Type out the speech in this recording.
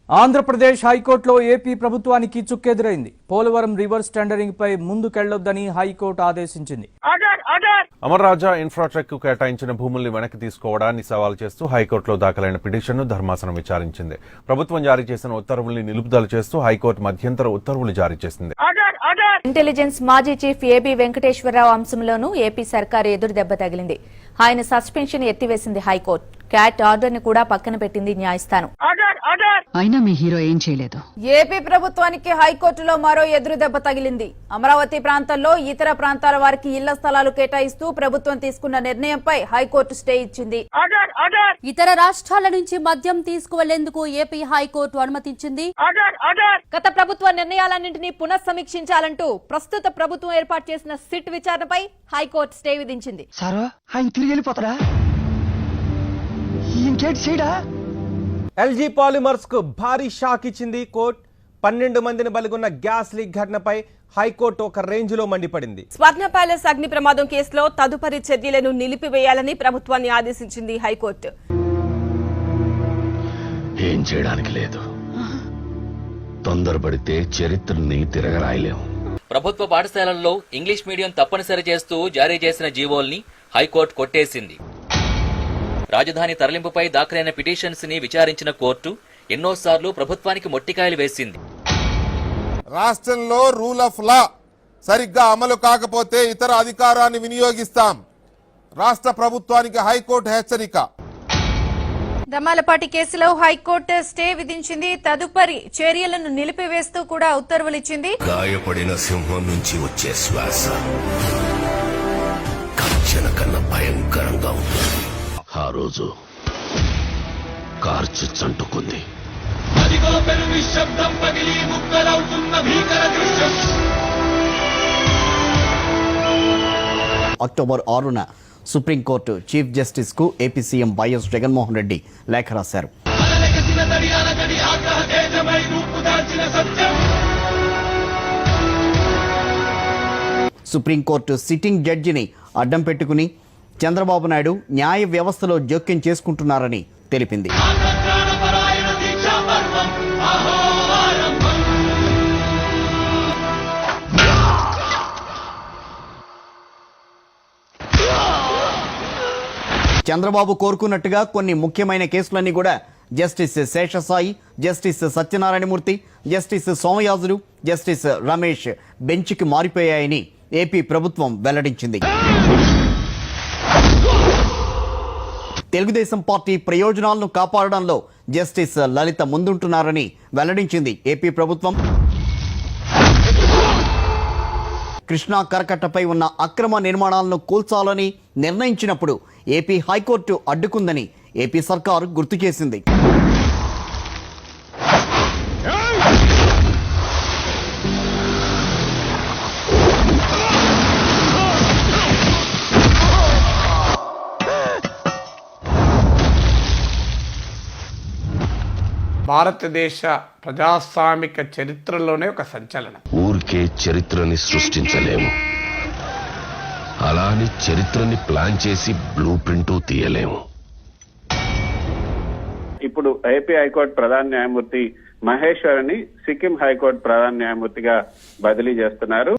ఆంధ్రప్రదేశ్ హైకోర్టులో ఏపీ ప్రభుత్వానికి చుక్కెదురైంది. Polavaram reverse tendering పై ముందుకెళ్లొద్దని high court ఆదేశించింది. అమర్రాజా ఇన్ఫ్రాస్ట్రక్కు కేటాయించిన భూముల్ని వెనక్కి తీసుకోవడాన్ని సవాల్ చేస్తూ హైకోర్టులో దాఖలైన పిటిషన్ను ధర్మాసనం విచారించింది. ప్రభుత్వం జారీ చేసిన ఉత్తర్వుల్ని నిలుపుదల చేస్తూ హైకోర్టు మధ్యంతర ఉత్తర్వులు జారీ చేసింది. ఇంటెలిజెన్స్ మాజీ చీఫ్ ఏబీ వెంకటేశ్వరరావు అంశంలోనూ ఏపీ సర్కారు ఎదురు దెబ్బ తగిలింది. ఆయన సస్పెన్షన్ ఎత్తివేసింది హైకోర్టు. క్యాట్ ఆర్డర్ ని కూడా పక్కన పెట్టింది న్యాయస్థానం. అయినా మీ హీరో ఏం చేయలేదు. ఏపీ ప్రభుత్వానికి హైకోర్టులో మరో ఎదురు దెబ్బ తగిలింది. అమరావతి ప్రాంతంలో ఇతర ప్రాంతాల వారికి ఇళ్ల స్థలాలు కేటాయిస్తూ ప్రభుత్వం తీసుకున్న నిర్ణయంపై హైకోర్టు స్టే ఇచ్చింది. ఇతర రాష్ట్రాల నుంచి మద్యం తీసుకువెళ్లేందుకు ఏపీ హైకోర్టు అనుమతించింది. గత ప్రభుత్వ నిర్ణయాలన్నింటినీ పునఃసమీక్షించాలంటూ ప్రస్తుత ప్రభుత్వం ఏర్పాటు చేసిన సిట్ విచారణపై హైకోర్టు స్టే విధించింది. ఎల్జీ పాలిమర్స్ కు భారీ షాక్ ఇచ్చింది కోర్టు. 12 మందిని బలిగొన్న గ్యాస్ లీక్ ఘటనపై హైకోర్టు ఒక రేంజ్ లో మండిపడింది. స్వర్ణ ప్యాలెస్ అగ్ని ప్రమాదం కేసులో తదుపరి చర్యలను నిలిపివేయాలని ప్రభుత్వాన్ని ఆదేశించింది హైకోర్టు. ఏం చేయడానికి లేదు, తొందరపడితే చరిత్రని తిరగరాయలేము. ప్రభుత్వ పాఠశాలల్లో ఇంగ్లీష్ మీడియం తప్పనిసరి చేస్తూ జారీ చేసిన జీవోల్ని హైకోర్టు కొట్టేసింది. రాజధాని తరలింపుపై దాఖలైన పిటిషన్స్ ని విచారించిన కోర్టు ఎన్నోసార్లు ప్రభుత్వానికి మొట్టికాయలు వేసింది. రాష్ట్రంలో రూల్ ఆఫ్ లా సరిగ్గా అమలు కాకపోతే ఇతర అధికారాన్ని వినియోగిస్తాం. రాష్ట్ర ప్రభుత్వానికి హైకోర్టు హెచ్చరిక. దమ్మాలపాటి కేసులో హైకోర్టు స్టే విధించింది. తదుపరి చర్యలను నిలిపివేస్తూ కూడా ఉత్తర్వులిచ్చింది. గాయపడిన సింహం నుంచి వచ్చే శ్వాస కర్చన కన్నా భయంకరంగా ఉంటుంది. ఆ రోజు కార్చి చంటుకుంది. అక్టోబర్ 6న సుప్రీంకోర్టు చీఫ్ జస్టిస్ కు AP CM YS Jaganmohan Reddy లేఖ రాశారు. సుప్రీంకోర్టు సిట్టింగ్ జడ్జిని అడ్డం పెట్టుకుని చంద్రబాబు నాయుడు న్యాయ వ్యవస్థలో జోక్యం చేసుకుంటున్నారని తెలిపింది. చంద్రబాబు కోరుకున్నట్టుగా కొన్ని ముఖ్యమైన కేసులన్నీ కూడా justice Seshasai, justice Satyanarayanamurthy, justice Somayajulu, justice Ramesh బెంచ్కి మారిపోయాయని ఏపీ ప్రభుత్వం వెల్లడించింది. తెలుగుదేశం పార్టీ ప్రయోజనాలను కాపాడడంలో జస్టిస్ లలిత ముందుంటున్నారని వెల్లడించింది ఏపీ ప్రభుత్వం. కృష్ణా కరకట్టపై ఉన్న అక్రమ నిర్మాణాలను కూల్చాలని నిర్ణయించినప్పుడు ఏపీ హైకోర్టు అడ్డుకుందని ఏపీ సర్కారు గుర్తు చేసింది. భారతదేశ ప్రజాస్వామిక చరిత్రలోనే ఒక సంచలనం. ఊరికే చరిత్రని సృష్టించలేము, అలాని చరిత్రని ప్లాన్ చేసి బ్లూ ప్రింట్ తీయలేము. ఇప్పుడు ఏపీ హైకోర్టు ప్రధాన న్యాయమూర్తి మహేశ్వరిని సిక్కిం హైకోర్టు ప్రధాన న్యాయమూర్తిగా బదిలీ చేస్తున్నారు.